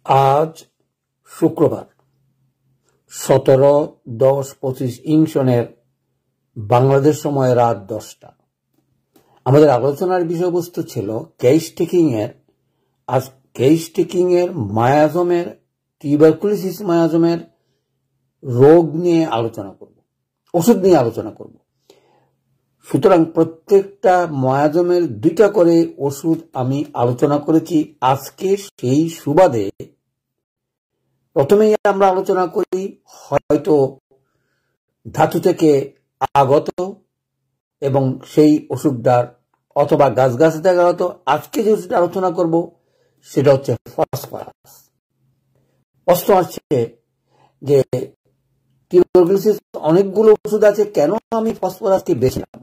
আজ শুক্রবার 17-10-25 সনের বাংলাদেশ সময় রাত 10টা। আমাদের আলোচনার বিষয়বস্তু ছিল কেস টেকিং এর মায়াজমের টিউবারকুলোসিস মায়াজমের রোগ নিয়ে আলোচনা করব, ওষুধ নিয়ে আলোচনা করব। সুতরাং প্রত্যেকটা মায়াজমের 2টা করে ওষুধ আমি আলোচনা করেছি। আজকে সেই সুবাদে প্রথমেই আমরা আলোচনা করি হয়তো ধাতু থেকে আগত এবং সেই ওষুধটার অথবা গাছ থেকে আগত। আজকে যে ওষুধটা আলোচনা করব সেটা হচ্ছে ফসফরাস। প্রশ্ন আসছে যে টিউবারকুলোসিস অনেকগুলো ওষুধ আছে, কেন আমি ফসফরাসকে বেছে নিলাম?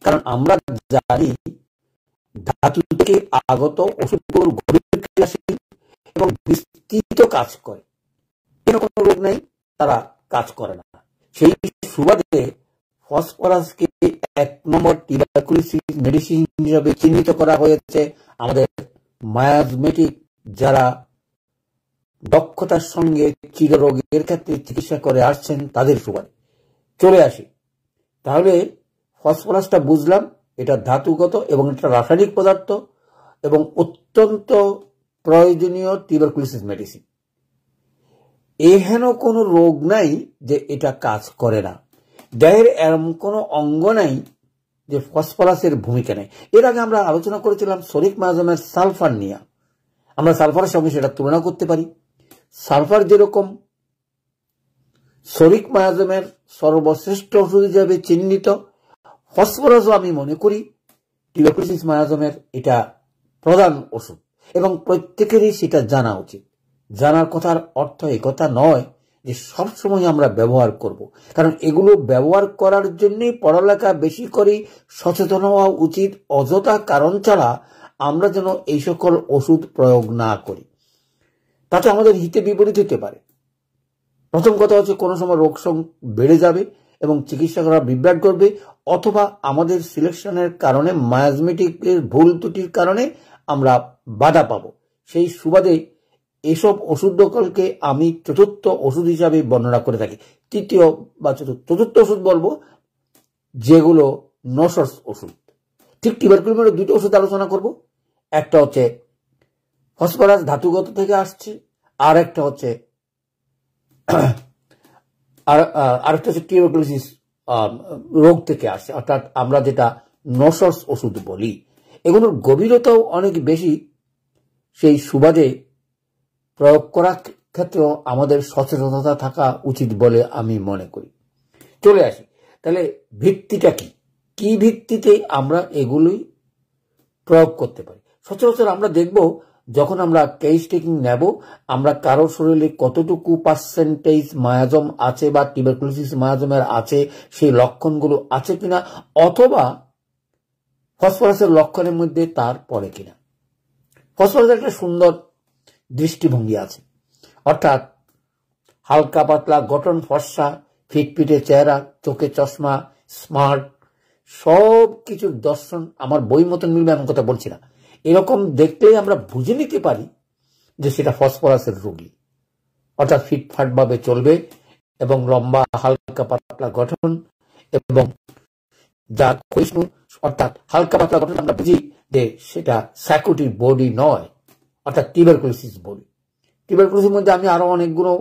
কারণ আমরা জানি ধাতু থেকে আগত ওষুধগুলোর গভীর ক্রিয়াশীল এবং বিস্তৃত কাজ করে, কোনো রোগ নেই তারা কাজ করে না। সেই সুবাদে ফসফরাসকে 1 নম্বর টিউবারকুলোসিস মেডিসিন হিসেবে চিহ্নিত করা হয়েছে। আমাদের মায়াজমেটিক যারা দক্ষতার সঙ্গে চিররোগের ক্ষেত্রে চিকিৎসা করে আসছেন তাদের সুবাদে। চলে আসি তাহলে, ফসফরাসটা বুঝলাম এটা ধাতুগত এবং এটা রাসায়নিক পদার্থ এবং অত্যন্ত প্রয়োজনীয় টিউবারকুলোসিস মেডিসিন। এহেন কোনো রোগ নাই যে এটা কাজ করে না। দেহের এরম কোনো অঙ্গ নাই যে ফসফরাসের ভূমিকা নেই। এর আগে আমরা আলোচনা করেছিলাম সরিক মায়াজমের সালফার নিয়ে। আমরা সালফারের সঙ্গে সেটা তুলনা করতে পারি। সালফার যেরকম সরিক মায়াজমের সর্বশ্রেষ্ঠ ওষুধ হিসেবে চিহ্নিত, ফসফরাসও আমি মনে করি টিউবারকুলোসিস মায়াজমের এটা প্রধান ওষুধ এবং প্রত্যেকেরই সেটা জানা উচিত। জানার কথার অর্থ এই কথা নয় যে সবসময় আমরা ব্যবহার করব, কারণ এগুলো ব্যবহার করার জন্যই পড়ালেখা বেশি করে সচেতন হওয়া উচিত। অযথা কারণ ছাড়া আমরা যেন এই সকল ওষুধ প্রয়োগ না করি, তাতে আমাদের হিতে বিপরীত হতে পারে। প্রথম কথা হচ্ছে কোনো সময় রোগ বেড়ে যাবে এবং চিকিৎসা করা বিভ্রাট করবে, অথবা আমাদের সিলেকশনের কারণে মায়াজমেটিকের ভুল ত্রুটির কারণে আমরা বাধা পাবো। সেই সুবাদে এসব ওষুধ সকলকে আমি চতুর্থ ওষুধ হিসাবে বর্ণনা করে থাকি। তৃতীয় বা চতুর্থ ওষুধ বলবো যেগুলো নসর্স ওষুধ। ঠিক টিউবারকুলোসিসের 2টো ওষুধ আলোচনা করব। একটা হচ্ছে ফসফরাস ধাতুগত থেকে আসছে, আর একটা হচ্ছে টিউবারকুলোসিস রোগ থেকে আসছে, অর্থাৎ আমরা যেটা নসর্স ওষুধ বলি। এগুলোর গভীরতাও অনেক বেশি। সেই সুবাদে প্রয়োগ করার ক্ষেত্রেও আমাদের সচেতনতা থাকা উচিত বলে আমি মনে করি। চলে আসি তাহলে, ভিত্তিটা কি ভিত্তিতে আমরা এগুলোই প্রয়োগ করতে পারি। সচরাচর আমরা দেখব যখন আমরা কেস টেকিং নেব, আমরা কারোর শরীরে কতটুকু পার্সেন্টেজ মায়াজম আছে বা টিউবারকুলোসিস মায়াজমের আছে, সেই লক্ষণগুলো আছে কিনা, অথবা ফসফরাসের লক্ষণের মধ্যে তার পড়ে কিনা। ফসফরাসের একটা সুন্দর দৃষ্টিভঙ্গি আছে, অর্থাৎ হালকা পাতলা গঠন, ফর্সা, ফিটফিটে চেহারা, চোখে চশমা, স্মার্ট, সব কিছুর দর্শন আমার বই মতন মিলবে এমন কথা বলছি না। এরকম দেখলেই আমরা বুঝে নিতে পারি যে সেটা ফসফরাসের রোগী, অর্থাৎ ফিটফাট ভাবে চলবে এবং লম্বা হালকা পাতলা গঠন এবং যা ক্ষয়িষ্ণু, অর্থাৎ হালকা পাতলা গঠন আমরা বুঝি যে সেটা সাইকোটিক বডি নয়, অর্থাৎ টিউবারকুলোসিস বডি। টিউবারকুলোসিসের মধ্যে আমি আরো অনেকগুলো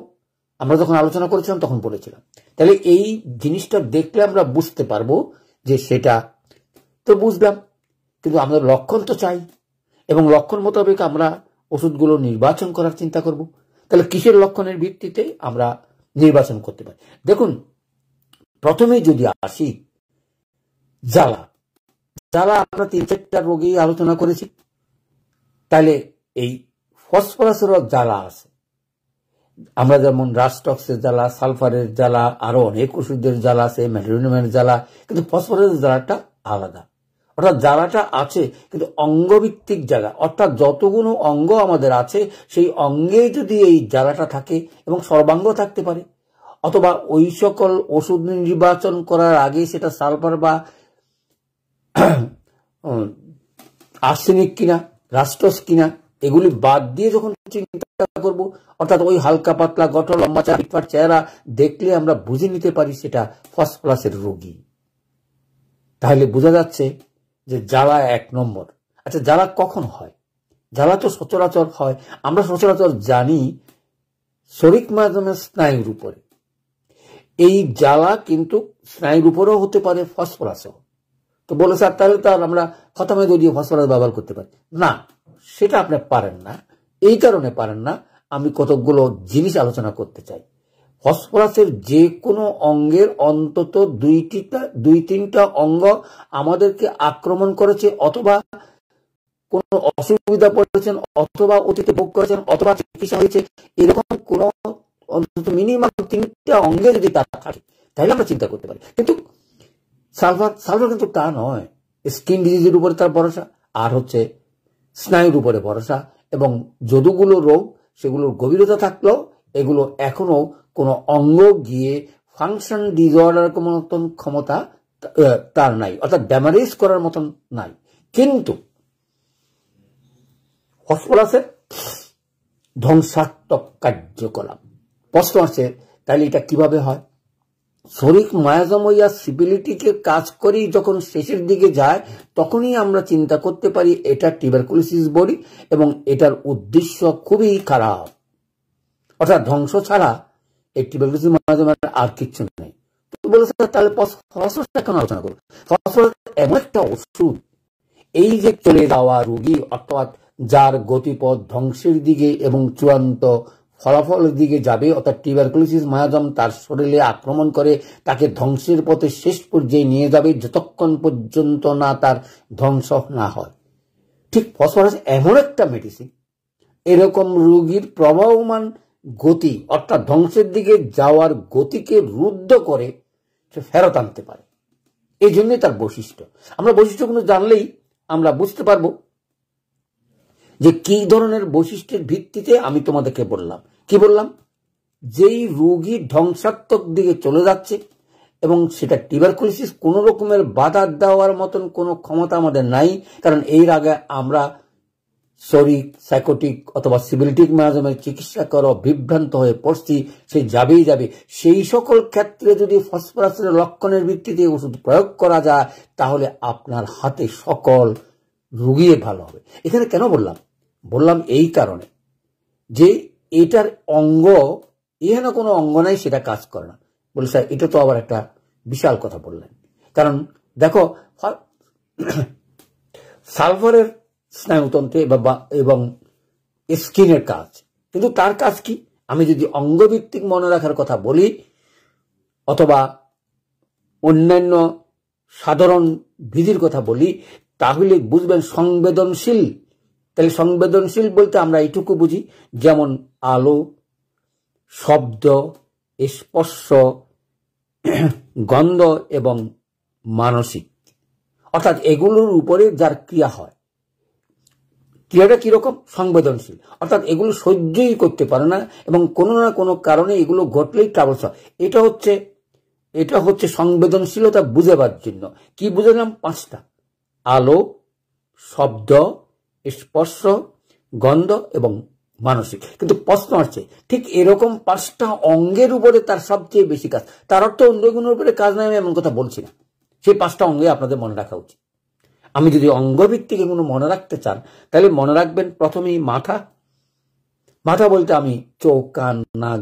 আমরা যখন আলোচনা করেছিলাম তখন বলেছিলাম। তাহলে এই জিনিসটা দেখলে আমরা বুঝতে পারবো যে সেটা তো বুঝলাম, কিন্তু আমাদের লক্ষণ তো চাই এবং লক্ষণ মোতাবেক আমরা ওষুধগুলো নির্বাচন করার চিন্তা করব। তাহলে কিসের লক্ষণের ভিত্তিতে আমরা নির্বাচন করতে পারি? দেখুন, প্রথমে যদি আসি জ্বালা আমরা 3-4টা রোগী আলোচনা করেছি। তাহলে এই ফসফরাসেরও জ্বালা আছে। আমরা যেমন রাস্টক্সের জ্বালা, সালফারের জ্বালা, আরো অনেক ওষুধের জ্বালা আছে, ম্যাডোনিয়ামের জ্বালা, কিন্তু ফসফরাসের জ্বালাটা আলাদা। অর্থাৎ জ্বালাটা আছে কিন্তু অঙ্গভিত্তিক জ্বালা, অর্থাৎ যতগুলো অঙ্গ আমাদের আছে সেই অঙ্গে যদি এই জ্বালাটা থাকে এবং সর্বাঙ্গ থাকতে পারে, অথবা ওই সকল ওষুধ নির্বাচন করার আগে সেটা সালফার বা আর্সেনিক কিনা, রাস্টস কিনা এগুলি বাদ দিয়ে যখন চিন্তা করব, অর্থাৎ ওই হালকা পাতলা গঠন, লম্বা চারিপাট চেহারা দেখলে আমরা বুঝে নিতে পারি সেটা ফার্স্ট ক্লাসের রোগী। তাহলে বোঝা যাচ্ছে যে জ্বালা 1 নম্বর। আচ্ছা, জ্বালা কখন হয়? জ্বালা তো সচরাচর হয়, আমরা সচরাচর জানি শরীর মাধ্যমে স্নায়ুর উপরে। এই জ্বালা কিন্তু স্নায়ুর উপরেও হতে পারে, ফসফরাসও। তো বলে স্যার তাহলে তো আর আমরা খতমে দিয়ে ফসফরাস ব্যবহার করতে পারি না, সেটা আপনি পারেন না। এই কারণে পারেন না, আমি কতগুলো জিনিস আলোচনা করতে চাই। ফসফরাসের যে কোনো অঙ্গের অন্তত 2-3টা অঙ্গ আমাদেরকে আক্রমণ করেছে, অথবা কোনো অসুবিধা পড়েছেন, অথবা অতীতে ভোগ করেছেন, অথবা চিকিৎসা হয়েছে, এরকম কোনো অন্তত মিনিমাম 3টা অঙ্গে যদি তার থাকে তাহলে আমরা চিন্তা করতে পারি। কিন্তু সালফার কিন্তু তা নয়। স্কিন ডিজিজের উপরে তার ভরসা, আর হচ্ছে স্নায়ুর উপরে ভরসা, এবং যতগুলো রোগ সেগুলোর গভীরতা থাকলেও এগুলো এখনো কোনো অঙ্গ গিয়ে ফাংশন ডিসঅর্ডার মতন ক্ষমতা তার নাই, অর্থাৎ ড্যামারেজ করার মতন নাই। কিন্তু ফসফরাসের ধ্বংসাত্মক কার্যকলাপ। প্রশ্ন আছে, তাহলে এটা কিভাবে হয়? শরীর মায়াজময়া সিবিলিটিকে কাজ করেই যখন শেষের দিকে যায়, তখনই আমরা চিন্তা করতে পারি এটা টিউবারকুলোসিস বডি, এবং এটার উদ্দেশ্য খুবই খারাপ। অর্থাৎ ধ্বংস ছাড়া এই টিউবারকুলোসিস মায়াজমের আর কিচ্ছু নেই। তো বলেছে তাহলে ফসফরাসটা কেন আলোচনা করবো? ফসফরাস এমন একটা ওষুধ, এই যে চলে যাওয়া রোগী, অর্থাৎ যার গতিপথ ধ্বংসের দিকে এবং চূড়ান্ত ফলাফলের দিকে যাবে, অর্থাৎ টিউবারকুলোসিস মায়াজম তার শরীরে আক্রমণ করে তাকে ধ্বংসের পথে শেষ পর্যায়ে নিয়ে যাবে, যতক্ষণ পর্যন্ত না তার ধ্বংস না হয়। ঠিক ফসফরাস এমন একটা মেডিসিন, এরকম রোগীর প্রবাহমান গতি, অর্থাৎ ধ্বংসের দিকে যাওয়ার গতিকে রুদ্ধ করে সে ফেরত আনতে পারে। এই জন্যই তার বৈশিষ্ট্য। আমরা বৈশিষ্ট্যগুলো জানলেই আমরা বুঝতে পারবো যে কি ধরনের বৈশিষ্ট্যের ভিত্তিতে আমি তোমাদেরকে বললাম। কি বললাম? যেই রোগী ধ্বংসাত্মক দিকে চলে যাচ্ছে এবং সেটা টিউবারকুলোসিস, কোন রকমের বাধা দেওয়ার মতন কোনো ক্ষমতা আমাদের নাই, কারণ এর আগে আমরা সরিক, সাইকোটিক অথবা সিবিলিটিক মায়াজমের চিকিৎসা করো বিভ্রান্ত হয়ে পড়ছি, সে যাবেই যাবে। সেই সকল ক্ষেত্রে যদি ফসফরাসের লক্ষণের ভিত্তিতে ওষুধ প্রয়োগ করা যায়, তাহলে আপনার হাতে সকল রোগী ভালো হবে। এখানে কেন বললাম এই কারণে যে এটার অঙ্গ, এখানে কোনো অঙ্গ নাই সেটা কাজ করে না। বলে স্যার এটা তো আবার একটা বিশাল কথা বললেন। কারণ দেখো, সালফারের স্নায়ুতন্ত্রে এবং স্কিনের কাজ, কিন্তু তার কাজ কি? আমি যদি অঙ্গভিত্তিক মনে রাখার কথা বলি, অথবা অন্যান্য সাধারণ বিধির কথা বলি, তাহলে বুঝবেন সংবেদনশীল। তাহলে সংবেদনশীল বলতে আমরা এইটুকু বুঝি, যেমন আলো, শব্দ, স্পর্শ, গন্ধ এবং মানসিক, অর্থাৎ এগুলোর উপরে যার ক্রিয়া হয়। ক্রিয়াটা কিরকম? সংবেদনশীল, অর্থাৎ এগুলো সহ্যই করতে পারে না এবং কোনো না কোনো কারণে এগুলো ঘটলেই ট্রাবলস হয়। এটা হচ্ছে সংবেদনশীলতা বুঝাবার জন্য। কি বুঝলাম? 5টা: আলো, শব্দ, স্পর্শ, গন্ধ এবং মানসিক। কিন্তু প্রশ্ন আসছে, ঠিক এরকম 5টা অঙ্গের উপরে তার সবচেয়ে বেশি কাজ। তার অর্থ অন্যগুলোর উপরে কাজ নাই, আমি এমন কথা বলছি না। সেই 5টা অঙ্গে আপনাদের মনে রাখা উচিত। আমি যদি অঙ্গভিত্তিক এগুলো মনে রাখতে চান, তাহলে মনে রাখবেন প্রথমেই মাথা বলতে আমি চোখ, কান, নাক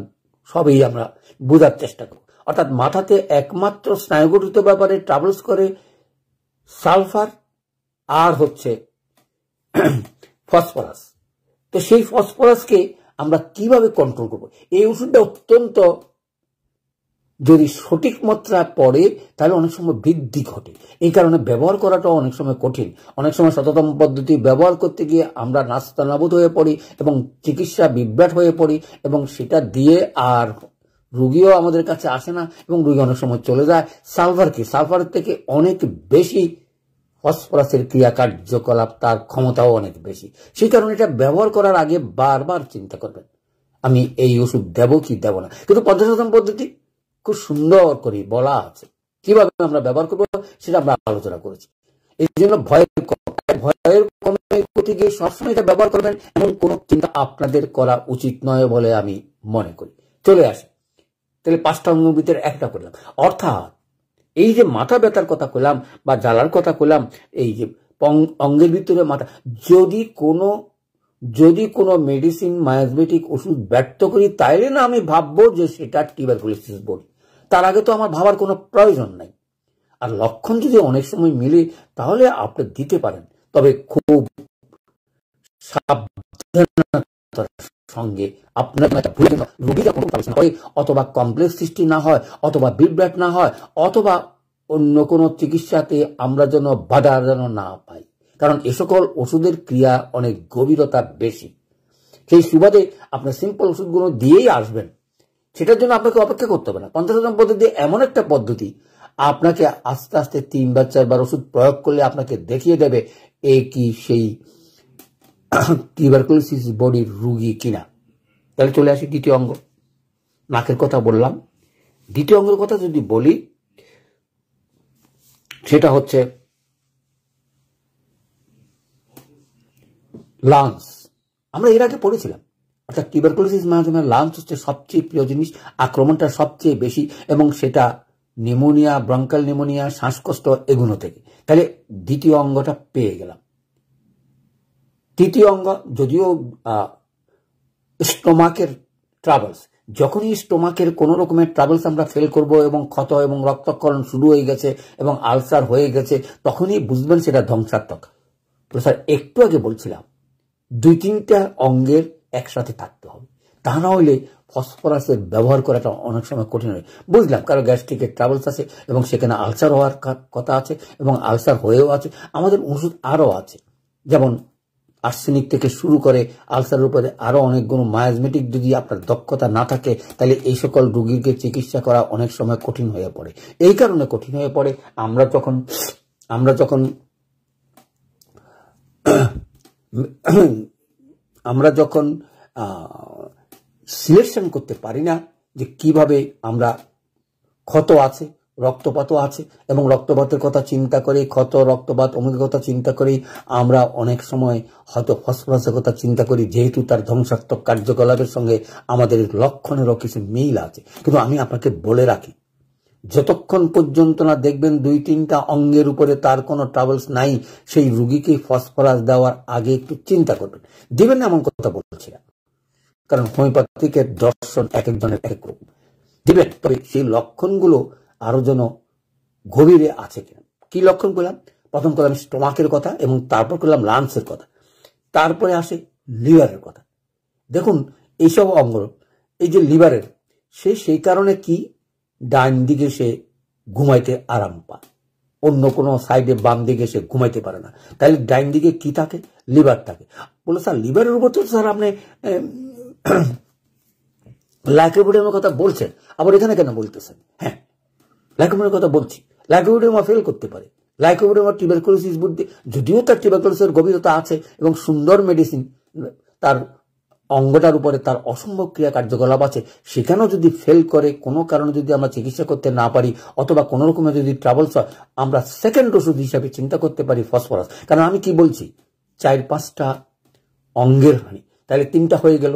সবই আমরা বোঝার চেষ্টা করব। অর্থাৎ মাথাতে একমাত্র স্নায়ুগঠিত ব্যাপারে ট্রাভেলস করে সালফার আর হচ্ছে ফসফরাস। তো সেই ফসফরাসকে আমরা কিভাবে কন্ট্রোল করব? এই ওষুধটা অত্যন্ত, যদি সঠিক মাত্রা পড়ে তাহলে অনেক সময় বৃদ্ধি ঘটে। এই কারণে ব্যবহার করাটাও অনেক সময় কঠিন। অনেক সময় শততম পদ্ধতি ব্যবহার করতে গিয়ে আমরা নাস্তানাবুদ হয়ে পড়ি এবং চিকিৎসা বিভ্রাট হয়ে পড়ি, এবং সেটা দিয়ে আর রোগীও আমাদের কাছে আসে না এবং রোগী অনেক সময় চলে যায়। সালফারের থেকে অনেক বেশি ফসফরাসের ক্রিয়া কার্যকলাপ, তার ক্ষমতাও অনেক বেশি। সেই কারণে এটা ব্যবহার করার আগে বারবার চিন্তা করবেন, আমি এই ওষুধ দেব কি দেব না। কিন্তু পঞ্চশতম পদ্ধতি খুব সুন্দর করে বলা আছে, কিভাবে আমরা ব্যবহার করবো সেটা আমরা আলোচনা করেছি। এই জন্য ভয়ের ভয়ের কমে করতে গিয়ে সবসময় এটা ব্যবহার করবেন এমন কোন চিন্তা আপনাদের করা উচিত নয় বলে আমি মনে করি। চলে আসে তাহলে 5টা অঙ্গের ভিতরে একটা করলাম, অর্থাৎ এই যে মাথা ব্যথার কথা কইলাম বা জ্বালার কথা কইলাম, এই যে অঙ্গের ভিতরে মাথা, যদি কোনো মেডিসিন মায়াজমেটিক ওষুধ ব্যর্থ করি তাইলে না আমি ভাববো যে সেটা টিউবারকুলোসিস বলি, তার আগে তো আমার ভাবার কোনো প্রয়োজন নাই। আর লক্ষণ যদি অনেক সময় মিলে তাহলে আপনি দিতে পারেন, তবে খুব সাবধানতার সঙ্গে আপনার রোগীরা কোনো হয় অথবা কমপ্লেক্স সৃষ্টি না হয় অথবা বিভ্রাট না হয় অথবা অন্য কোনো চিকিৎসাতে আমরা যেন বাধা যেন না পাই, কারণ এ সকল ওষুধের ক্রিয়া অনেক গভীরতা বেশি। সেই সুবাদে আপনার সিম্পল ওষুধগুলো দিয়েই আসবেন, সেটার জন্য আপনাকে অপেক্ষা করতে হবে না। পঞ্চশতম পদ্ধতি এমন একটা পদ্ধতি আপনাকে আস্তে আস্তে 3 বা 4 বার ওষুধ প্রয়োগ করলে আপনাকে দেখিয়ে দেবে এ কি সেই টিউবারকুলোসিস বডির রোগী কিনা। তাহলে চলে আসি দ্বিতীয় অঙ্গ, নাকের কথা বললাম। দ্বিতীয় অঙ্গের কথা যদি বলি সেটা হচ্ছে লাংস। আমরা এর আগে পড়েছিলাম, অর্থাৎ টিউবারকুলোসিস মাধ্যমে লাংস হচ্ছে সবচেয়ে প্রিয় জিনিস, আক্রমণটা সবচেয়ে বেশি এবং সেটা নিউমোনিয়া, ব্রঙ্কাল নিউমোনিয়া, শ্বাসকষ্ট এগুলো থেকে। তাহলে দ্বিতীয় অঙ্গটা পেয়ে গেলাম। তৃতীয় অঙ্গ যদিও স্টোমাকের ট্রাভেলস, যখনই স্টোমাকের কোন রকমের ট্রাভেলস আমরা ফেল করব এবং ক্ষত এবং রক্তক্ষরণ শুরু হয়ে গেছে এবং আলসার হয়ে গেছে, তখনই বুঝবেন সেটা ধ্বংসাত্মক। স্যার একটু আগে বলছিলাম 2-3টা অঙ্গের একসাথে থাকতে হবে, তা না হলে ফসফরাসের ব্যবহার করাটা অনেক সময় কঠিন হয়। বুঝলাম কারো গ্যাস্ট্রিকের ট্রাভেলস আছে এবং সেখানে আলসার হওয়ার কথা আছে এবং আলসার হয়েও আছে। আমাদের ওষুধ আরও আছে, যেমন আর্সেনিক থেকে শুরু করে আলসারের উপরে আরো অনেকগুলো মায়াজমেটিক। যদি আপনার দক্ষতা না থাকে তাহলে এই সকল রোগীকে চিকিৎসা করা অনেক সময় কঠিন হয়ে পড়ে। এই কারণে কঠিন হয়ে পড়ে আমরা যখন সিলেকশন করতে পারি না যে কিভাবে আমরা ক্ষত আছে, রক্তপাতও আছে এবং রক্তপাতের কথা চিন্তা করি, ক্ষত রক্তপাত অমুকের কথা চিন্তা করি, আমরা অনেক সময় হয়তো ফসফরাসের কথা চিন্তা করি, যেহেতু তার ধ্বংসাত্মক কার্যকলাপের সঙ্গে আমাদের লক্ষণেরও কিছু মিল আছে। কিন্তু আমি আপনাকে বলে রাখি, যতক্ষণ পর্যন্ত না দেখবেন 2-3টা অঙ্গের উপরে তার কোনো ট্রাভেলস নাই, সেই রুগীকে ফসফরাস দেওয়ার আগে একটু চিন্তা করবেন। দিবেন না এমন কথা বলছি না, কারণ হোমিওপ্যাথিকের দর্শন এক একজনের এক রকম। দিবেন, তবে সেই লক্ষণগুলো আরো যেন গভীরে আছে কিনা। কি লক্ষণ করলাম? প্রথম করলাম স্টোমাকের কথা এবং তারপর করলাম লাংসের কথা, তারপরে আসে লিভারের কথা। দেখুন এইসব অঙ্গ, এই যে লিভারের, সেই কারণে কি ডান দিকে সে ঘুমাইতে আরাম পায়, অন্য কোনো সাইডে বাম দিকে সে ঘুমাইতে পারে না। তাহলে ডাইন দিকে কি থাকে? লিভার থাকে। বলে স্যার লিভারের উপর তো স্যার আপনি লাইকোপিডিয়ামের কথা বলছেন, আবার এখানে কেন বলতেছেন? হ্যাঁ, লাইকোপিডিয়ামের কথা বলছি। লাইকোপিডিয়াম ফেল করতে পারে, লাইকোপিডিয়াম টিউবারকুলোসিস বুদ্ধি, যদিও তার টিউবারকুলোসিসের গভীরতা আছে এবং সুন্দর মেডিসিন, তার অঙ্গটার উপরে তার অসম্ভব ক্রিয়া কার্যকলাপ আছে, সেখানেও যদি ফেল করে, কোনো কারণে যদি আমরা চিকিৎসা করতে না পারি অথবা কোনো রকমের যদি ট্রাভেলস হয়, আমরা সেকেন্ড ওষুধ হিসাবে চিন্তা করতে পারি ফসফরাস। কারণ আমি কি বলছি, 4-5টা অঙ্গের হানি, তাহলে 3টা হয়ে গেল।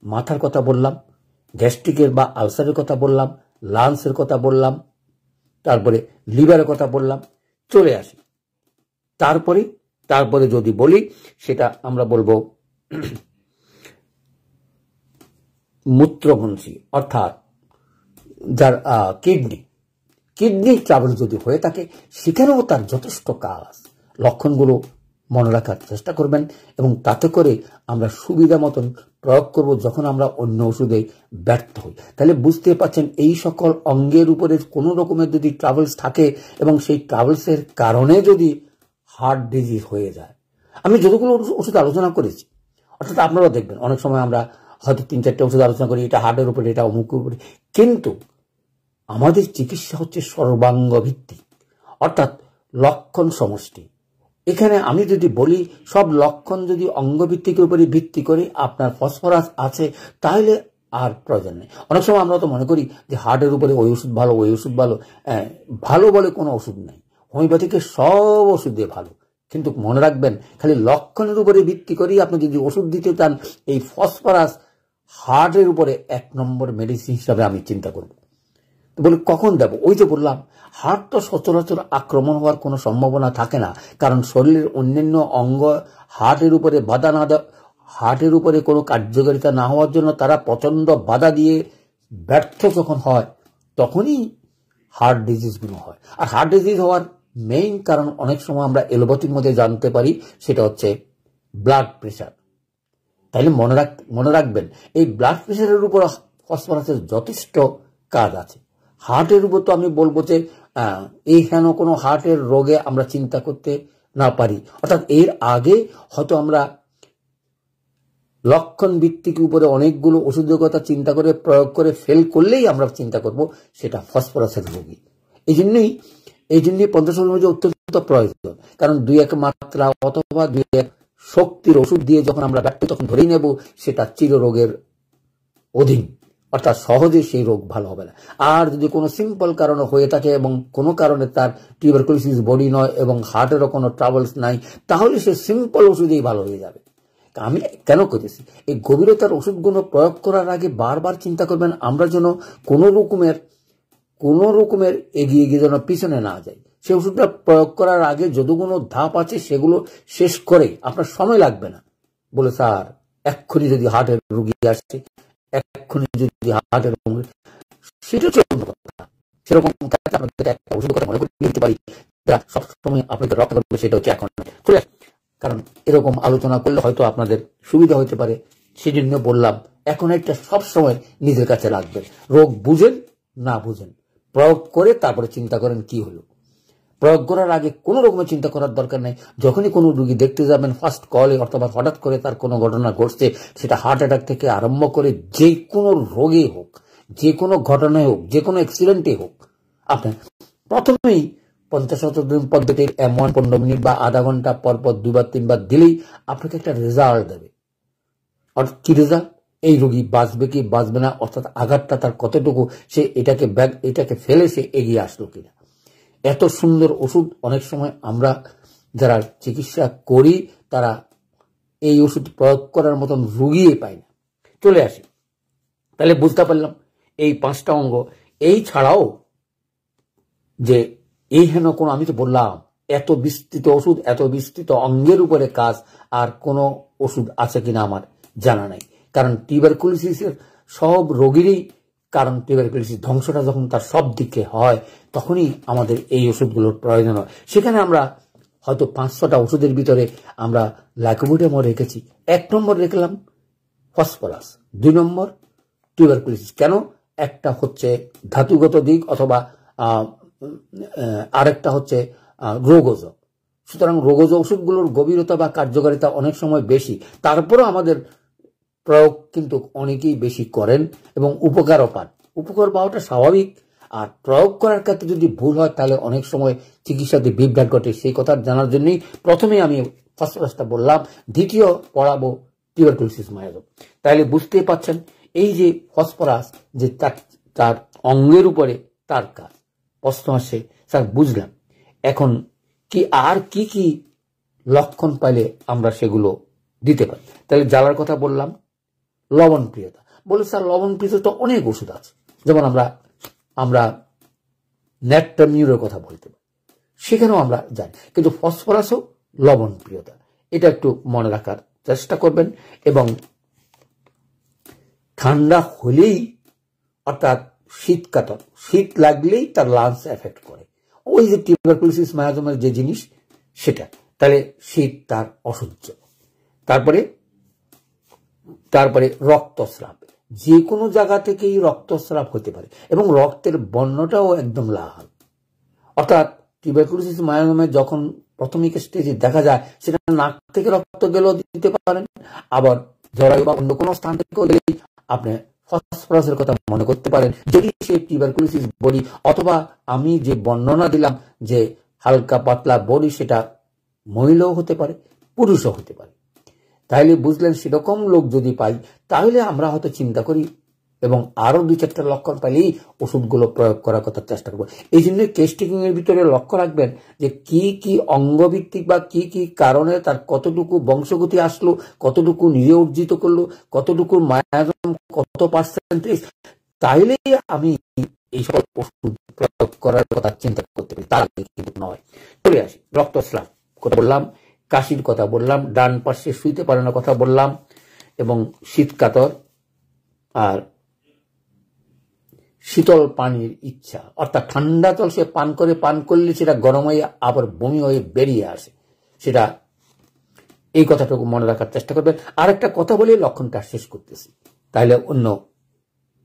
মাথার কথা বললাম, গ্যাস্ট্রিকের বা আলসারের কথা বললাম, লাংসের কথা বললাম, তারপরে লিভারের কথা বললাম। চলে আসি তারপরে যদি বলি সেটা আমরা বলবো মূত্রগ্রন্থি, অর্থাৎ যার কিডনি ট্রাভেল যদি হয়ে থাকে, সেখানেও তার যথেষ্ট কাজ। লক্ষণগুলো মনে রাখার চেষ্টা করবেন এবং তাতে করে আমরা সুবিধা মতন প্রয়োগ করব যখন আমরা অন্য ওষুধে ব্যর্থ হই। তাহলে বুঝতে পারছেন, এই সকল অঙ্গের উপরে কোনো রকমের যদি ট্রাভেলস থাকে এবং সেই ট্রাভেলসের কারণে যদি হার্ট ডিজিজ হয়ে যায়, আমি যতগুলো ওষুধ আলোচনা করেছি, অর্থাৎ আপনারাও দেখবেন অনেক সময় আমরা হয়তো 3-4টে ওষুধ আলোচনা করি, এটা হার্টের উপরে, এটা অমুকের উপরে, কিন্তু আমাদের চিকিৎসা হচ্ছে সর্বাঙ্গ ভিত্তিক, অর্থাৎ লক্ষণ সমষ্টি। এখানে আমি যদি বলি সব লক্ষণ যদি অঙ্গভিত্তিকের উপরে ভিত্তি করে আপনার ফসফরাস আছে, তাহলে আর প্রয়োজন নেই। অনেক সময় আমরা তো মনে করি যে হার্টের উপরে ওই ওষুধ ভালো, ভালো বলে কোনো ওষুধ নাই। হোমিওপ্যাথিকের সব ওষুধে ভালো, কিন্তু মনে রাখবেন, খালি লক্ষণের উপরে ভিত্তি করেই আপনি যদি ওষুধ দিতে চান, এই ফসফরাস হার্টের উপরে 1 নম্বর মেডিসিন হিসাবে আমি চিন্তা করব। বলে কখন দেব? ওই যে বললাম, হার্ট তো সচরাচর আক্রমণ হওয়ার কোনো সম্ভাবনা থাকে না, কারণ শরীরের অন্যান্য অঙ্গ হার্টের উপরে বাধা না দেওয়া, হার্টের উপরে কোনো কার্যকারিতা না হওয়ার জন্য তারা প্রচন্ড বাধা দিয়ে ব্যর্থ যখন হয়, তখনই হার্ট ডিজিজগুলো হয়। আর হার্ট ডিজিজ হওয়ার মেইন কারণ অনেক সময় আমরা এলোপ্যাথির মধ্যে জানতে পারি, সেটা হচ্ছে ব্লাড প্রেশার। তাইলে মনে রাখবেন, এই ব্লাড প্রেশারের উপর ফসফরাসের যথেষ্ট কাজ আছে। হার্টের উপর তো আমি বলবো যে এইখানে কোনো হার্টের রোগে আমরা চিন্তা করতে না পারি, অর্থাৎ এর আগে হয়তো আমরা লক্ষণ ভিত্তিক উপরে অনেকগুলো ওষুধের কথা চিন্তা করে প্রয়োগ করে ফেল করলেই আমরা চিন্তা করব সেটা ফসফরাসের রোগী। এই জন্যই 50 মধ্যে অত্যন্ত প্রয়োজন, কারণ 2-1 মাত্রা অথবা 2-1 শক্তির ওষুধ দিয়ে যখন আমরা ব্যর্থ তখন ধরেই নেব সেটা চিররোগের অধীন, অর্থাৎ সহজে সেই রোগ ভালো হবে না। আর যদি কোনো সিম্পল কারণে হয়ে থাকে এবং কোনো কারণে তার টিউবারকুলোসিস বডি নয় এবং হার্টেরও কোনো ট্রাবলস নাই, তাহলে সে সিম্পল ওষুধেই ভালো হয়ে যাবে। আমি কেন করেছি, এই গভীরতার ওষুধগুলো প্রয়োগ করার আগে বারবার চিন্তা করবেন আমরা যেন কোনো রকমের এগিয়ে যেন পিছনে না যাই। সে ওষুধটা প্রয়োগ করার আগে যতগুলো ধাপ আছে সেগুলো শেষ করে আপনার সময় লাগবে না। বলে স্যার এক্ষুনি যদি হার্টের রোগী আসছে, এক্ষুনি যদি হার্টের, সেটা চলুন কথা, সেরকম আপনাদের একটা ওষুধ কথা মনে করে নিতে পারি সবসময় আপনাকে রক্ষা করবে, সেটা হচ্ছে এখন চলে। কারণ এরকম আলোচনা করলে হয়তো আপনাদের সুবিধা হতে পারে, সেজন্য বললাম এখন একটা সবসময় নিজের কাছে রাখবেন। রোগ বুঝেন না বুঝেন, প্রয়োগ করে তারপরে চিন্তা করেন কি হলো। প্রয়োগ করার আগে কোনো রকমের চিন্তা করার দরকার নেই। যখনই কোনো রোগী দেখতে যাবেন, ফার্স্ট কলে অথবা হঠাৎ করে তার কোনো ঘটনা ঘটছে, সেটা হার্ট অ্যাটাক থেকে আরম্ভ করে যে কোনো রোগে হোক, যে কোনো ঘটনায় হোক, যে কোনো অ্যাক্সিডেন্টে হোক, আপনার প্রথমেই 50 দিন পদ্ধতির M1 15 মিনিট বা আধা ঘন্টা পর 2-3 দিলেই আপনাকে একটা রেজাল্ট দেবে। আর কি রেজাল্ট? এই রোগী বাঁচবে কি বাঁচবে না, অর্থাৎ আঘাতটা তার কতটুকু, সে এটাকে ফেলে সে এগিয়ে আসলো কিনা। এত সুন্দর ওষুধ অনেক সময় আমরা যারা চিকিৎসা করি তারা এই ওষুধ প্রয়োগ করার মতন রোগীই পাই না। চলে আসি, তাহলে বুঝতে পারলাম এই 5টা অঙ্গ। এই ছাড়াও যে এইখানে কোনো, আমি তো বললাম এত বিস্তৃত ওষুধ, এত বিস্তৃত অঙ্গের উপরে কাজ, আর কোনো ওষুধ আছে কিনা আমার জানা নাই। কারণ টিউবারকুলোসিসের সব রোগীরই, কারণ টিউবারকুলোসিস ধ্বংসটা যখন তার সব দিকে হয় তখনই আমাদের এই ওষুধগুলোর প্রয়োজন হয়। সেখানে আমরা হয়তো 500টা ওষুধের ভিতরে আমরা লাইকোপোডিয়ামও রেখেছি। 1 নম্বর রেখলাম ফসফরাস, 2 নম্বর টিউবারকুলোসিস। কেন? একটা হচ্ছে ধাতুগত দিক, অথবা আরেকটা হচ্ছে রোগজ। সুতরাং রোগজ ওষুধগুলোর গভীরতা বা কার্যকারিতা অনেক সময় বেশি, তারপরও আমাদের প্রয়োগ কিন্তু অনেকেই বেশি করেন এবং উপকারও পান। উপকার পাওয়াটা স্বাভাবিক, আর প্রয়োগ করার ক্ষেত্রে যদি ভুল হয় তাহলে অনেক সময় চিকিৎসাতে বিভ্রাট ঘটে। সেই কথা জানার জন্যই প্রথমে আমি ফসফরাসটা বললাম, দ্বিতীয় পড়াবো টিউবারকুলোসিস মায়াজম। তাহলে বুঝতেই পাচ্ছেন এই যে ফসফরাস যে তার অঙ্গের উপরে তার কাজ। প্রশ্ন আসে, স্যার বুঝলাম, এখন কি আর কি কি লক্ষণ পাইলে আমরা সেগুলো দিতে পারি? তাহলে জ্বালার কথা বললাম, লবণপ্রিয়তা। বলে স্যার লবণপ্রিয়তা তো অনেক ওষুধ আছে, যেমন আমরা ন্যাট্রামিউরের কথা বলতে পারি, সেখানেও আমরা জানি। কিন্তু ফসফরাসও লবণপ্রিয়তা, এটা একটু মনে রাখার চেষ্টা করবেন। এবং ঠান্ডা হলেই, অর্থাৎ শীতকাতর, শীত লাগলেই তার লাংস এফেক্ট করে, ওই যে টিউবারকুলোসিস মায়াজমের যে জিনিস সেটা। তাহলে শীত তার অসহ্য। তারপরে রক্তস্রাব, যে কোনো জায়গা থেকেই রক্তস্রাব হতে পারে এবং রক্তের বর্ণটাও একদম লাল। অর্থাৎ টিউবারকুলোসিস মায়াজমে যখন প্রাথমিক স্টেজে দেখা যায়, সেটা নাক থেকে রক্ত গেলেও দিতে পারেন, আবার জরায়ু বা অন্য কোনো স্থান থেকেও গেলেই আপনি ফসফরাসের কথা মনে করতে পারেন, যদি সে টিউবারকুলোসিস বডি, অথবা আমি যে বর্ণনা দিলাম যে হালকা পাতলা বডি, সেটা মহিলাও হতে পারে, পুরুষও হতে পারে। তাহলে বুঝলেন, সেরকম লোক যদি পাই তাহলে আমরা হয়তো চিন্তা করি এবং আরো 2-4টা লক্ষণ পাইলেই ওষুধগুলো প্রয়োগ করার কথা চেষ্টা করবো। এই জন্য কেস টেকিং এর ভিতরে লক্ষ্য রাখবেন যে কি কি অঙ্গভিত্তিক বা কি কি কারণে তার কতটুকু বংশগতি আসলো, কতটুকু নিজে অর্জিত করলো, কতটুকু মায়াজম, কত পার্সেন্টেজ, তাইলেই আমি এই সকল ওষুধ প্রয়োগ করার কথা চিন্তা করতে পারি, তার আগে কিন্তু নয়। চলে আসি রক্তস্রাব কথা বললাম, কাশির কথা বললাম, ডান পাশে শুইতে পারে না কথা বললাম, এবং শীতকাতর আর শীতল পানির ইচ্ছা, অর্থাৎ ঠান্ডা জল সে পান করলে সেটা গরম হয়ে আবার বমি হয়ে বেরিয়ে আসে, সেটা এই কথাটুকু মনে রাখার চেষ্টা করবেন। আর একটা কথা বলে লক্ষণটা শেষ করতেছি, তাহলে অন্য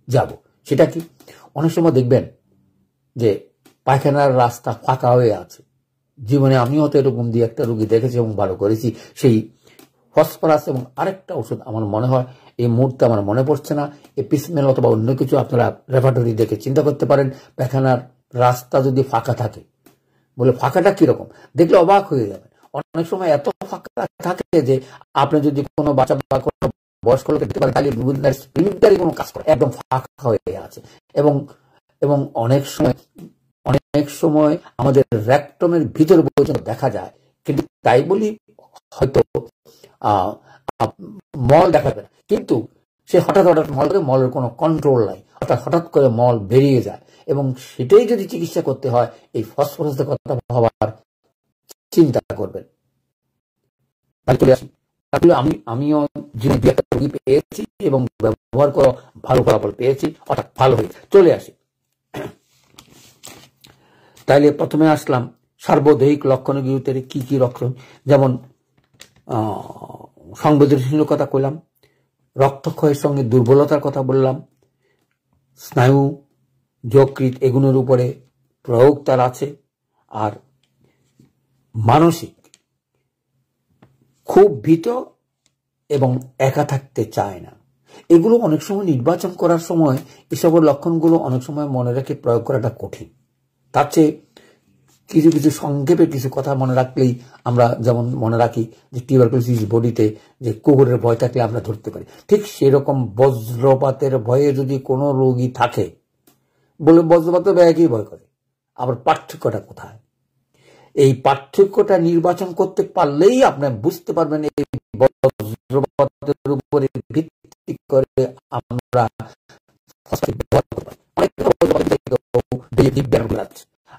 যাব। সেটা কি, অনেক সময় দেখবেন যে পায়খানার রাস্তা ফাঁকা হয়ে আছে। জীবনে আমিও তো এরকম দিয়ে একটা রোগী দেখেছি এবং ভালো করেছি। সেই ফসফরাস এবং আরেকটা ওষুধ আমার মনে হয় এই মুহূর্তে আমার মনে পড়ছে না, এপিসমেল অথবা অন্য কিছু আপনারা রেপার্টরি দেখে চিন্তা করতে পারেন। পায়খানার রাস্তা যদি ফাঁকা থাকে, বলে ফাঁকাটা কিরকম দেখলে অবাক হয়ে যাবে। অনেক সময় এত ফাঁকা থাকে যে আপনি যদি কোনো বাচ্চা বা কোনো বয়স্ক লোক দেখতে পারেন, তাহলে স্প্রিন্টারই কোনো কাজ করে, একদম ফাঁকা হয়ে আছে। এবং এবং অনেক সময় আমাদের র্যাকটমের ভিতর পর্যন্ত দেখা যায়, কিন্তু তাই বলি হয়তো মল দেখাবে না, কিন্তু সে হঠাৎ মলের কোনো কন্ট্রোল নাই, অর্থাৎ হঠাৎ করে মল বেরিয়ে যায়। এবং সেটাই যদি চিকিৎসা করতে হয়, এই ফসফরাসের কথা ভাবার চিন্তা করবেন। আমিও রোগী পেয়েছি এবং ব্যবহার করে ভালো ফলাফল পেয়েছি, অর্থাৎ ভালো হয়ে চলে আসি। তাইলে প্রথমে আসলাম সার্বদেহিক লক্ষণগুলোতে কি কি লক্ষণ, যেমন সংবেদনশীল কথা কইলাম, রক্তক্ষয়ের সঙ্গে দুর্বলতার কথা বললাম, স্নায়ু যকৃৎ এগুলোর উপরে প্রয়োগ তার আছে, আর মানসিক খুব ভীত এবং একা থাকতে চায় না। এগুলো অনেক সময় নির্বাচন করার সময় এসব লক্ষণগুলো অনেক সময় মনে রেখে প্রয়োগ করাটা কঠিন। তার চেয়ে কিছু কিছু সংক্ষেপে কিছু কথা মনে রাখলেই আমরা যেমন মনে রাখি যে টিউবারকুলোসিস বডিতে যে কুকুরের ভয় থাকলে আমরা ধরতে পারি, ঠিক সেরকম বজ্রপাতের ভয়ে যদি কোনো রোগী থাকে, বলে বজ্রপাতের একই ভয় করে, আবার পার্থক্যটা কোথায়? এই পার্থক্যটা নির্বাচন করতে পারলেই আপনি বুঝতে পারবেন এই বজ্রপাতের উপরে ভিত্তি করে আমরা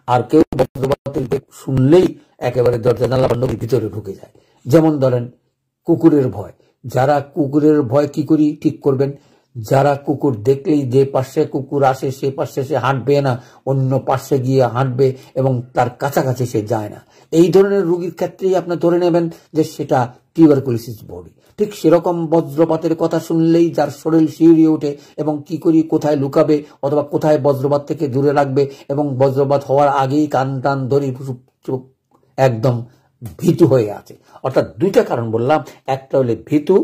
আর কেউ বজ্রপাতের শুনলেই একেবারে দরজা জানালা বন্ধ করে ভিতরে ঢুকে যায়। যেমন ধরেন কুকুরের ভয়, যারা কুকুরের ভয় কি করি ঠিক করবেন, যারা কুকুর দেখলেই যে পাশে কুকুর আসে সে পাশে সে হাঁটবে না, অন্য পাশে গিয়ে হাঁটবে এবং তার কাছাকাছি সে যায় না, এই ধরনের রোগীর ক্ষেত্রেই আপনি ধরে নেবেন যে সেটা টিউবারকুলোসিস বডি। ঠিক সেরকম বজ্রপাতের কথা শুনলেই যার শরীর শিউরে ওঠে এবং কি করি কোথায় লুকাবে অথবা কোথায় বজ্রপাত থেকে দূরে রাখবে, এবং বজ্রপাত হওয়ার আগেই কান টান ধরে একদম ভীতু হয়ে আছে। অর্থাৎ দুইটা কারণ বললাম, একটা হলে ভীতু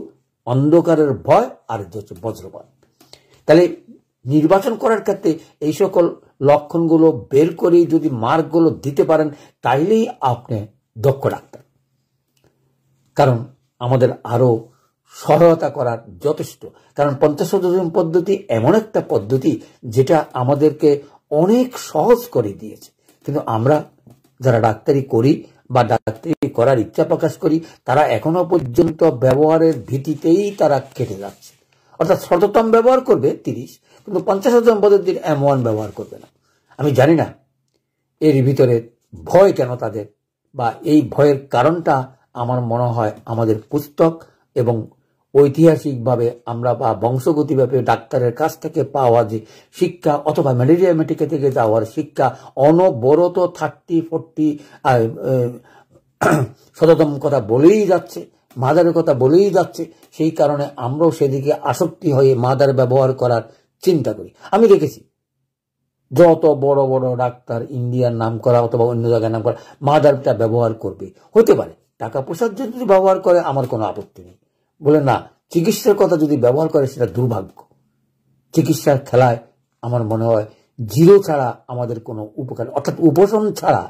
অন্ধকারের ভয়, আর হচ্ছে বজ্রপাত। তাহলে নির্বাচন করার ক্ষেত্রে এই সকল লক্ষণগুলো বের করে যদি মার্কগুলো দিতে পারেন, তাইলেই আপনি দক্ষ ডাক্তার। কারণ আমাদের আরো সহায়তা করার যথেষ্ট, কারণ 50 পদ্ধতি এমন একটা পদ্ধতি যেটা আমাদেরকে অনেক সহজ করে দিয়েছে, কিন্তু আমরা যারা ডাক্তারি করি বা ডাক্তারি করার ইচ্ছা প্রকাশ করি, তারা এখনো পর্যন্ত ব্যবহারের ভীতিতেই তারা কেটে যাচ্ছে। অর্থাৎ শততম ব্যবহার করবে 30, কিন্তু 50 পদ্ধতির M1 ব্যবহার করবে না। আমি জানি না এর ভিতরে ভয় কেন তাদের, বা এই ভয়ের কারণটা আমার মনে হয় আমাদের পুস্তক এবং ঐতিহাসিকভাবে আমরা বা বংশগতিভাবে ডাক্তারের কাছ থেকে পাওয়া যে শিক্ষা অথবা ম্যালেরিয়া মেডিকে থেকে যাওয়ার শিক্ষা অনবরত 30-40 শততম কথা বলেই যাচ্ছে, মাদারের কথা বলেই যাচ্ছে। সেই কারণে আমরাও সেদিকে আসক্তি হয়ে মাদার ব্যবহার করার চিন্তা করি। আমি দেখেছি যত বড় বড় ডাক্তার ইন্ডিয়ার নাম করা অথবা অন্য জায়গায় নাম করা মাদারটা ব্যবহার করবে, হতে পারে টাকা পয়সার জন্য যদি ব্যবহার করে আমার কোনো আপত্তি নেই, বলে না চিকিৎসার কথা যদি ব্যবহার করে সেটা দুর্ভাগ্য। চিকিৎসার খেলায় আমার মনে হয় জিরো ছাড়া আমাদের কোনো উপকার, অর্থাৎ উপশম ছাড়া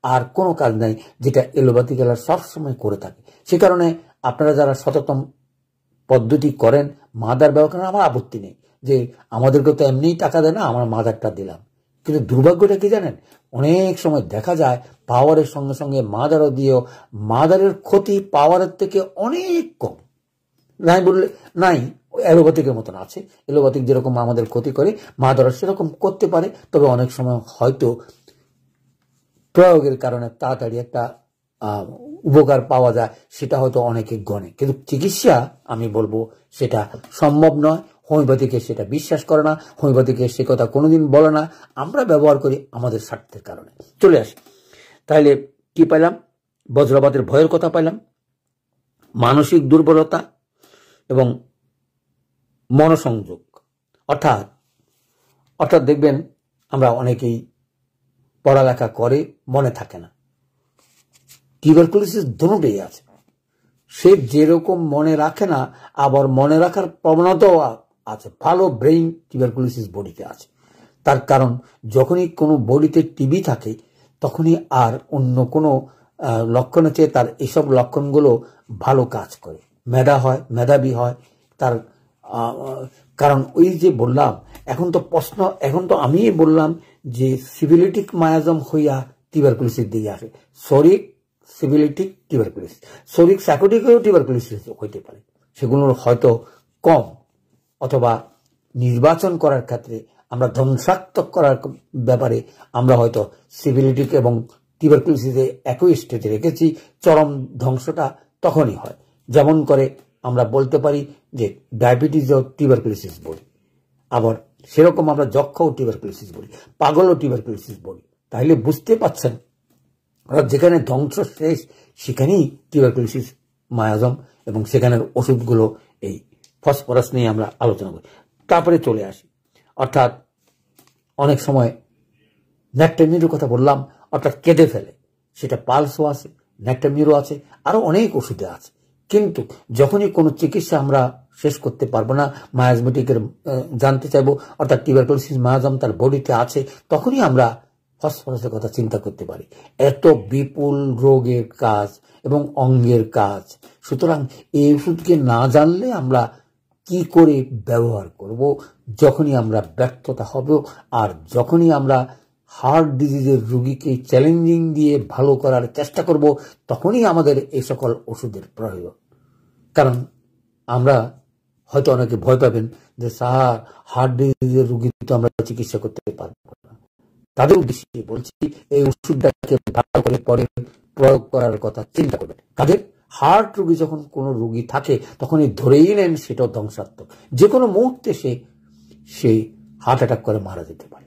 আর কোনো কাজ নাই, যেটা এলোপ্যাথি খেলা সবসময় করে থাকে। সে কারণে আপনারা যারা শততম পদ্ধতি করেন মাদার ব্যবহার করেন, আমার আপত্তি নেই, যে আমাদেরকে তো এমনিই টাকা দেয় না, আমার মাদারটা দিলাম। কিন্তু দুর্ভাগ্যটা কি জানেন, অনেক সময় দেখা যায় পাওয়ারের সঙ্গে সঙ্গে মাদারও দিয়েও মাদারের ক্ষতি পাওয়ারের থেকে অনেক কম। নাই বললে নাই, অ্যালোপ্যাথিকের মতন আছে। অ্যালোপ্যাথিক যেরকম আমাদের ক্ষতি করে, মাদারও সেরকম করতে পারে, তবে অনেক সময় হয়তো প্রয়োগের কারণে তাড়াতাড়ি একটা উপকার পাওয়া যায়, সেটা হয়তো অনেকে গণে। কিন্তু চিকিৎসা আমি বলবো সেটা সম্ভব নয়। হোমিওপ্যাথিকে সেটা বিশ্বাস করে না, হোমিওপ্যাথিকে সে কথা কোনোদিন বলে না। আমরা ব্যবহার করি আমাদের স্বার্থের কারণে। চলে আসি, তাহলে কি পাইলাম? বজ্রপাতের ভয়ের কথা পাইলাম, মানসিক দুর্বলতা এবং মনোসংযোগ। অর্থাৎ দেখবেন আমরা অনেকেই পড়ালেখা করে মনে থাকে না, টিউবারকুলোসিস দুটোই আছে। সে যেরকম মনে রাখে না, আবার মনে রাখার প্রবণতাও আছে। ভালো ব্রেইন টিউবারকুলোসিস বডিতে আছে। তার কারণ যখনই কোনো বডিতে টিবি থাকে, তখনই আর অন্য কোনো লক্ষণের চেয়ে তার এসব লক্ষণগুলো ভালো কাজ করে, মেধাবী হয় তার। কারণ ওই যে বললাম, এখন তো আমি বললাম যে সিফিলিটিক মায়াজম হইয়া টিউবারকুলোসিস দিয়ে আসে। শরিক সিফিলিটিক টিউবারকুলোসিস, শরিক স্যাকোটিকেও টিউবারকুলোসিস হইতে পারে, সেগুলোর হয়তো কম। অথবা নির্বাচন করার ক্ষেত্রে আমরা ধ্বংসাত্মক করার ব্যাপারে আমরা হয়তো সিফিলিটিক এবং টিউবারকুলোসিসে একই স্টেজে রেখেছি। চরম ধ্বংসটা তখনই হয়। যেমন করে আমরা বলতে পারি যে ডায়াবেটিসও টিউবারকুলোসিস বলি, আবার সেরকম আমরা যক্ষও টিউবারকুলোসিস বলি, পাগলও টিউবারকুলোসিস বলি। তাহলে বুঝতে পারছেন, যেখানে ধ্বংস শেষ সেখানেই টিউবারকুলোসিস মায়াজম, এবং সেখানের ওষুধগুলো এই ফসফরাস নিয়ে আমরা আলোচনা করি। তারপরে চলে আসি, অর্থাৎ অনেক সময় ন্যাক্টামিরোর কথা বললাম, অর্থাৎ কেঁদে ফেলে, সেটা পালসও আছে, ন্যাক্টামিরো আছে, আরো অনেক ওষুধে আছে। কিন্তু যখনই কোনো চিকিৎসা আমরা শেষ করতে পারবো না, মায়াজমেটিকের জানতে চাইবো, অর্থাৎ টিউবারকুলোসিস মায়াজম তার বডিতে আছে, তখনই আমরা ফসফরাসের কথা চিন্তা করতে পারি। এত বিপুল রোগের কাজ এবং অঙ্গের কাজ, সুতরাং এই ওষুধকে না জানলে আমরা কি করে ব্যবহার করব? যখনই আমরা ব্যর্থতা হব, আর যখনই আমরা হার্ট ডিজিজের রোগীকে চ্যালেঞ্জিং দিয়ে ভালো করার চেষ্টা করব, তখনই আমাদের এই সকল ওষুধের প্রয়োজন। কারণ আমরা হয়তো অনেকে ভয় পাবেন যে স্যার, হার্ট ডিজিজের রোগী তো আমরা চিকিৎসা করতে পারবো না। তাদের উদ্দেশ্যে বলছি, এই ওষুধটাকে ভালো করে পরে প্রয়োগ করার কথা চিন্তা করবেন। কাদের? হার্ট রোগী যখন কোনো রোগী থাকে, তখনই ধরেই নেন সেটাও ধ্বংসাত্মক। যে কোনো মুহূর্তে সে হার্ট অ্যাটাক করে মারা যেতে পারে।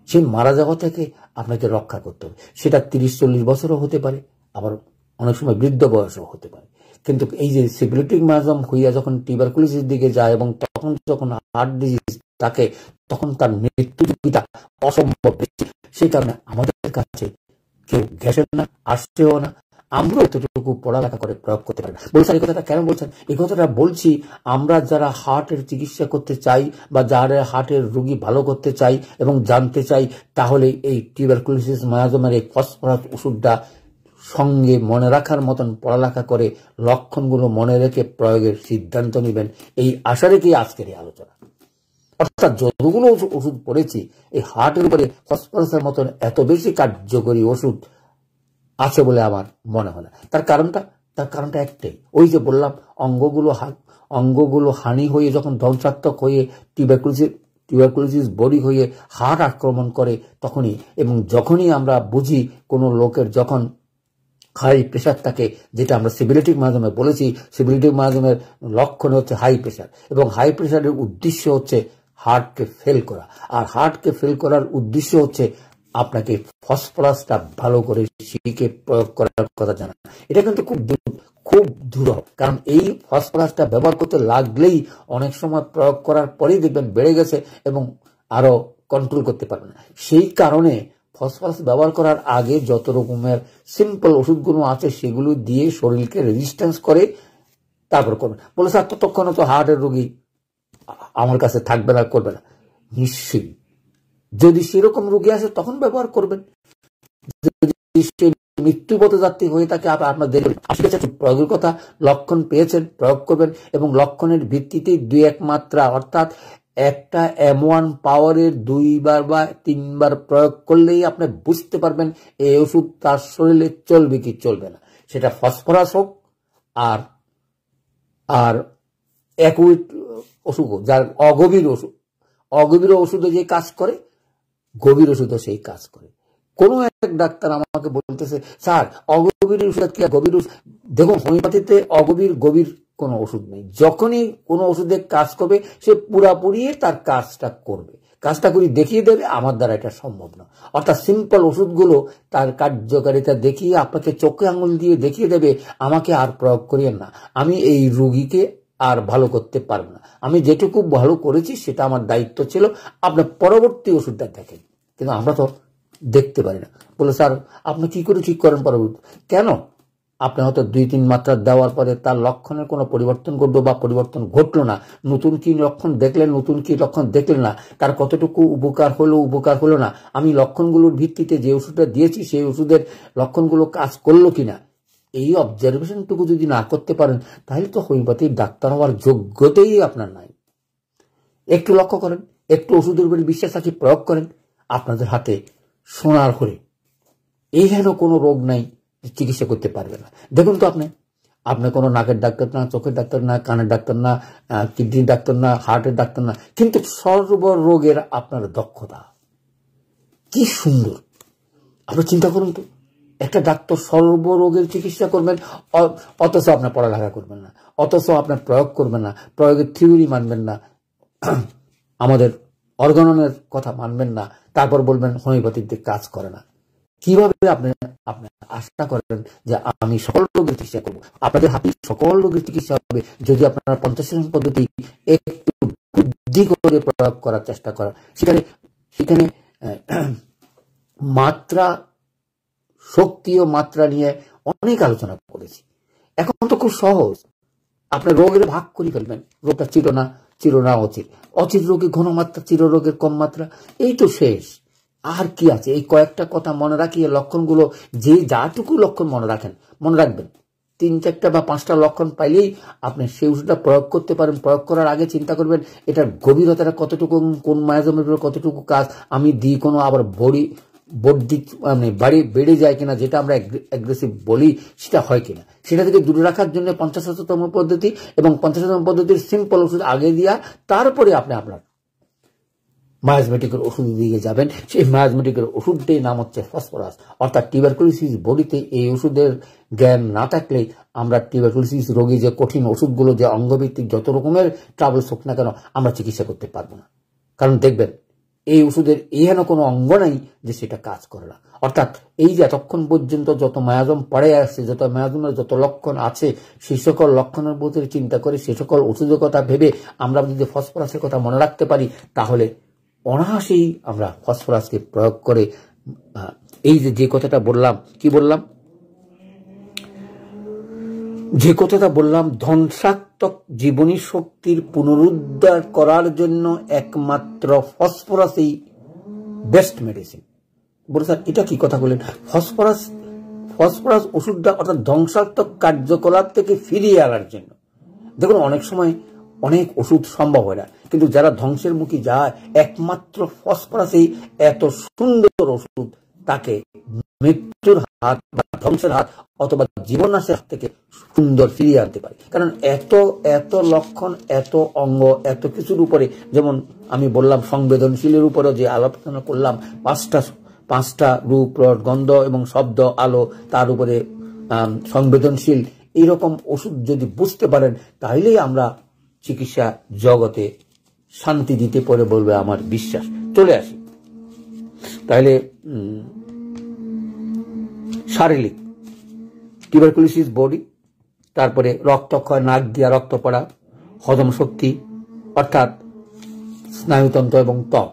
সেই মারা যাওয়া থেকে আপনাকে রক্ষা করতে হবে। সেটা 30-40 বছরও হতে পারে, আবার অনেক সময় বৃদ্ধ বয়সও হতে পারে। কিন্তু এই যে সিফিলিটিক মায়াজম হইয়া যখন টিউবারকুলোসিস দিকে যায়, এবং তখন যখন হার্ট ডিজিজ থাকে, তখন তার মৃত্যু ঝুঁকিটা অসম্ভব বেশি। সেই কারণে আমাদের কাছে কেউ গেছেন না, আসছেও না। আমরা এতটুকু পড়ালেখা করে প্রয়োগ করতে পারি না। বলছেন এই কথাটা কেন বলছেন? এই কথাটা বলছি, আমরা যারা হার্টের চিকিৎসা করতে চাই, বা যারা হার্টের রোগী ভালো করতে চাই এবং জানতে চাই, তাহলে এই টিউবারকুলোসিস মায়াজমের এই ফসফরাস ওষুধটা সঙ্গে মনে রাখার মতন পড়ালেখা করে লক্ষণগুলো মনে রেখে প্রয়োগের সিদ্ধান্ত নেবেন। এই আশা রেখেই আজকের এই আলোচনা। অর্থাৎ যতগুলো ওষুধ পড়েছি, এই হার্টের উপরে ফসফরাসের মতন এত বেশি কার্যকরী ওষুধ আছে বলে আমার মনে হয় না। তার কারণটা একটাই, ওই যে বললাম, অঙ্গগুলো হানি হয়ে যখন ধ্বংসাত্মক হয়ে টিউবারকুলোসিস বডি হয়ে হার্ট আক্রমণ করে, তখনই, এবং যখনই আমরা বুঝি কোনো লোকের যখন হাই প্রেশার থাকে, যেটা আমরা সিফিলিটিক মাধ্যমে বলেছি, সিফিলিটিক মাধ্যমের লক্ষণ হচ্ছে হাই প্রেশার, এবং হাই প্রেশারের উদ্দেশ্য হচ্ছে হার্টকে ফেল করা। আর হার্টকে ফেল করার উদ্দেশ্য হচ্ছে আপনাকে ফসফরাসটা ভালো করে শিখে প্রয়োগ করার কথা জানা। এটা কিন্তু খুব দুরূহ, কারণ এই ফসফরাসটা ব্যবহার করতে লাগলেই অনেক সময় প্রয়োগ করার পরেই দেখবেন বেড়ে গেছে এবং আরো কন্ট্রোল করতে পারবেন না। সেই কারণে ফসফরাস ব্যবহার করার আগে যত রকমের সিম্পল ওষুধগুলো আছে, সেগুলো দিয়ে শরীরকে রেজিস্ট্যান্স করে তারপর করবেন। বলে স্যার, ততক্ষণে তো হার্টের রোগী আমার কাছে থাকবে না, করবে না। নিশ্চয়ই যদি সেরকম রোগী আসে তখন ব্যবহার করবেন। যদি মৃত্যুপথ যাত্রী হয়ে থাকে, আপনার প্রয়োগের কথা, লক্ষণ পেয়েছেন, প্রয়োগ করবেন, এবং লক্ষণের ভিত্তিতে 2-1 মাত্রা, অর্থাৎ একটা M1 পাওয়ারের 2 বার বা 3 বার প্রয়োগ করলেই আপনি বুঝতে পারবেন এই ওষুধ তার শরীরে চলবে কি চলবে না। সেটা ফসফরাস হোক আর আর অ্যাকুইট ওষুধ, যার অগভীর ওষুধে যে কাজ করে, গভীর ওষুধও সেই কাজ করে। কোন এক ডাক্তার আমাকে বলতেছে, স্যার অগভীর ওষুধ কি গভীর ওষুধ? দেখুন, হোমিওপ্যাথিতে অগভীর গভীর কোনো ওষুধ নেই। যখনই কোনো ওষুধে কাজ করবে সে পুরাপুরি তার কাজটা করবে, কাজটা করে দেখিয়ে দেবে। আমার দ্বারা এটা সম্ভব না। অর্থাৎ সিম্পল ওষুধগুলো তার কার্যকারিতা দেখিয়ে আপনাকে চোখে আঙুল দিয়ে দেখিয়ে দেবে, আমাকে আর প্রয়োগ করিয়েন না, আমি এই রোগীকে আর ভালো করতে পারবো না, আমি যেটুকু ভালো করেছি সেটা আমার দায়িত্ব ছিল, আপনার পরবর্তী ওষুধটা দেখেন। কিন্তু আমরা তো দেখতে পারি না। বলে, স্যার আপনি কি করে ঠিক করেন পরবর্তী? কেন? আপনি হয়তো 2-3 মাত্রা দেওয়ার পরে তার লক্ষণের কোনো পরিবর্তন ঘটলো বা পরিবর্তন ঘটলো না, নতুন কি লক্ষণ দেখলেন, নতুন কি লক্ষণ দেখলেন না, তার কতটুকু উপকার হলো না, আমি লক্ষণগুলোর ভিত্তিতে যে ওষুধটা দিয়েছি সেই ওষুধের লক্ষণগুলো কাজ করলো কিনা, এই অবজারভেশনটুকু যদি না করতে পারেন তাহলে তো হোমিওপ্যাথির ডাক্তার হওয়ার যোগ্যতাই আপনার নাই। একটু লক্ষ্য করেন, একটু ওষুধের উপরে বিশ্বাস রাখি প্রয়োগ করেন, আপনাদের হাতে সোনার হলে এই হেন কোনো রোগ নাই চিকিৎসা করতে পারবে না। দেখুন তো, আপনি কোনো নাকের ডাক্তার না, চোখের ডাক্তার না, কানের ডাক্তার না, কিডনির ডাক্তার না, হার্টের ডাক্তার না, কিন্তু সর্বরোগের আপনার দক্ষতা কি সুন্দর। আপনি চিন্তা করুন তো, একটা ডাক্তার সর্বরোগের চিকিৎসা করবেন, অথচ আপনার পড়ালেখা করবেন না, অথচ আপনার প্রয়োগ করবেন না, প্রয়োগের থিওরি মানবেন না, আমাদের অর্গাননের কথা মানবেন না, তারপর বলবেন হোমিওপ্যাথিতে কাজ করে না। কিভাবে আপনি আশা করেন যে আমি সকল রোগের চিকিৎসা করবো? আপনাদের হাতে সকল রোগের চিকিৎসা হবে যদি আপনারা পঞ্চাশন পদ্ধতি একটু বুদ্ধি করে প্রয়োগ করার চেষ্টা করেন। সেখানে মাত্রা, শক্তি ও মাত্রা নিয়ে অনেক আলোচনা করেছি। এখন তো খুব সহজ, আপনার রোগের ভাগ করে ফেলবেন। রোগটা চির না অচির রোগে ঘনমাত্রা, চির রোগের কম মাত্রা, এই তো শেষ। আর কি আছে? এই কয়েকটা কথা মনে রাখিয়ে লক্ষণগুলো, যে যাটুকু লক্ষণ মনে রাখবেন, 3-4টা বা 5টা লক্ষণ পাইলেই আপনি সেই ওষুধটা প্রয়োগ করতে পারেন। প্রয়োগ করার আগে চিন্তা করবেন এটার গভীরতাটা কতটুকু, কোন মায়াজমের কতটুকু কাজ আমি দিই, কোনো আবার বেড়ে যায় কিনা, যেটা আমরা অ্যাগ্রেসিভ বলি সেটা হয় কিনা, সেটা থেকে দূরে রাখার জন্য 50তম পদ্ধতি এবং 50তম পদ্ধতির সিম্পল ওষুধ আগে দিয়া তারপরে আপনি আপনার মায়াজমেটিকের ওষুধ দিয়ে যাবেন। সেই মায়াজমেটিকের ওষুধটির নাম হচ্ছে ফসফরাস। অর্থাৎ টিউবারকুলোসিস বডিতে এই ওষুধের জ্ঞান না থাকলে আমরা টিউবারকুলোসিস রোগী যে কঠিন ওষুধগুলো, যে অঙ্গভিত্তিক যত রকমের ট্রাবলস হোক না কেন, আমরা চিকিৎসা করতে পারবো না। কারণ দেখবেন এই ওষুধের হেন কোনো অঙ্গ নাই যে সেটা কাজ করে না। অর্থাৎ এই যে এতক্ষণ পর্যন্ত যত মায়াজম পড়ে আসছে, যত মায়াজমের যত লক্ষণ আছে, সেই সকল লক্ষণের প্রতি চিন্তা করে, সেই সকল ওষুধের কথা ভেবে আমরা যদি ফসফরাসের কথা মনে রাখতে পারি, তাহলে অনায়াসেই আমরা ফসফরাসকে প্রয়োগ করে এই যে কথাটা বললাম, যে কথাটা বললাম, ধ্বংসাত্মক জীবনী শক্তির পুনরুদ্ধার করার জন্য একমাত্র ফসফরাসই বেস্ট মেডিসিন। বলে, স্যার এটা কি কথা বলেন? ফসফরাস ওষুধটা অর্থাৎ ধ্বংসাত্মক কার্যকলাপ থেকে ফিরিয়ে আনার জন্য। দেখুন, অনেক সময় অনেক ওষুধ সম্ভব হয় না, কিন্তু যারা ধ্বংসের মুখে যায়, একমাত্র ফসফরাসই এত সুন্দর ওষুধ তাকে মৃত্যুর হাত বা ধ্বংসের হাত অথবা জীবনাশের হাত থেকে সুন্দর ফিরিয়ে আনতে পারে। কারণ এত লক্ষণ, এত অঙ্গ, এত কিছুর উপরে, যেমন আমি বললাম সংবেদনশীলের উপরেও যে আলোচনা করলাম, 5টা রূপ, গন্ধ এবং শব্দ, আলো, তার উপরে সংবেদনশীল, এইরকম ওষুধ যদি বুঝতে পারেন, তাহলেই আমরা চিকিৎসা জগতে শান্তি দিতে পারে বলবে আমার বিশ্বাস। চলে আসি তাহলে শারীরিক টিউবারকুলোসিস বডি, তারপরে রক্তক্ষয়, নাক দিয়া রক্ত পড়া, হজম শক্তি অর্থাৎ স্নায়ুতন্ত্র এবং ত্বক।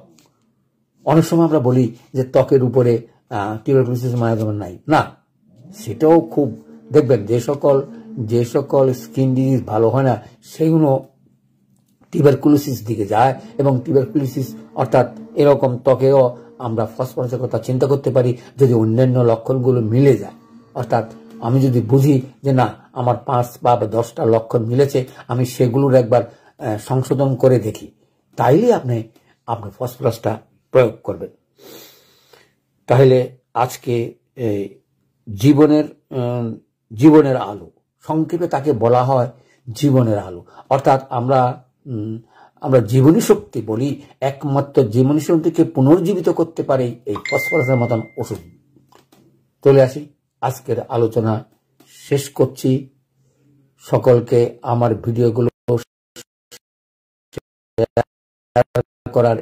অনেক সময় আমরা বলি যে ত্বকের উপরে টিউবারকুলোসিস মায়াজম নাই, না, সেটাও খুব দেখবেন যে সকল স্কিন ডিজিজ ভালো হয় না সেগুলো টিউবারকুলোসিস দিকে যায়। এবং টিউবারকুলোসিস অর্থাৎ এরকম ত্বকেও আমরা ফসফরাসের কথা চিন্তা করতে পারি যদি অন্যান্য লক্ষণগুলো মিলে যায়। অর্থাৎ আমি যদি বুঝি যে না, আমার 5 বা 10টা লক্ষণ মিলেছে, আমি সেগুলোর একবার সংশোধন করে দেখি, তাইলে আপনি আপনার ফসফরাসটা প্রয়োগ করবেন। তাহলে আজকে জীবনের আলো, সংক্ষেপে তাকে বলা হয় জীবনের আলো। অর্থাৎ আমরা জীবনী শক্তি বলি, একমাত্র জীবনী শক্তিকে পুনর্জীবিত করতে পারে এই ফসফরাসের মতন ওষুধ। চলে আসি, আজকের আলোচনা শেষ করছি। সকলকে আমার ভিডিওগুলো করার